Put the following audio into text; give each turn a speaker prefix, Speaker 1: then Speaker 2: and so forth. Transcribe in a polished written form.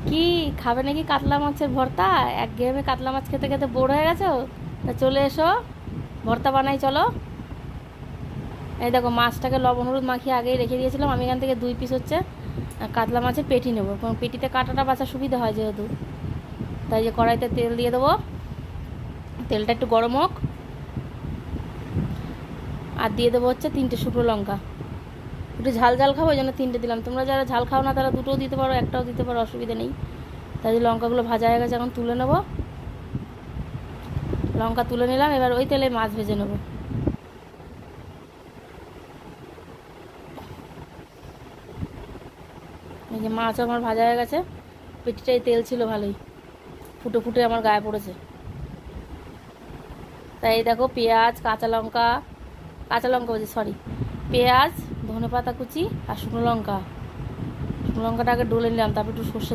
Speaker 1: কি খাবে নাকি কাতলা মাছের ভর্তা? একঘেয়েমি কাতলা মাছ খেতে খেতে বোর হয়ে গেছো? তা চলে এসো, ভর্তা বানাই চলো। এই দেখো, মাছটাকে লবণ হলুদ মাখিয়ে আগেই রেখে দিয়েছিলাম। আমি এখান থেকে 2 পিস হচ্ছে কাতলা মাছের পেটি নেবো, কারণ পেটিতে কাটাটা বাছা সুবিধা হয় যেহেতু। তাই যে কড়াইতে তেল দিয়ে দেবো, তেলটা একটু গরম হোক, আর দিয়ে দেবো হচ্ছে 3টে শুকনো লঙ্কা। একটু ঝাল ঝাল খাবো, ওই জন্য 3টে দিলাম। তোমরা যারা ঝাল খাও না তারা 2টোও দিতে পারো, একটাও দিতে পারো, অসুবিধা নেই। তাই যে লঙ্কাগুলো ভাজা হয়ে গেছে, এখন তুলে নেবো। লঙ্কা তুলে নিলাম, এবার ওই তেলে মাছ ভেজে নেবো। এই যে মাছ আমার ভাজা হয়ে গেছে, পেটিটাই তেল ছিল ভালোই, ফুটে ফুটে আমার গায়ে পড়েছে। তাই এই দেখো, পেঁয়াজ কাঁচা লঙ্কা বলছি, সরি, পেঁয়াজ, ধনেপাতা কুচি আর শুকনো লঙ্কা। শুকনো লঙ্কাটা আগে ডলে নিলাম, তারপর একটু সর্ষে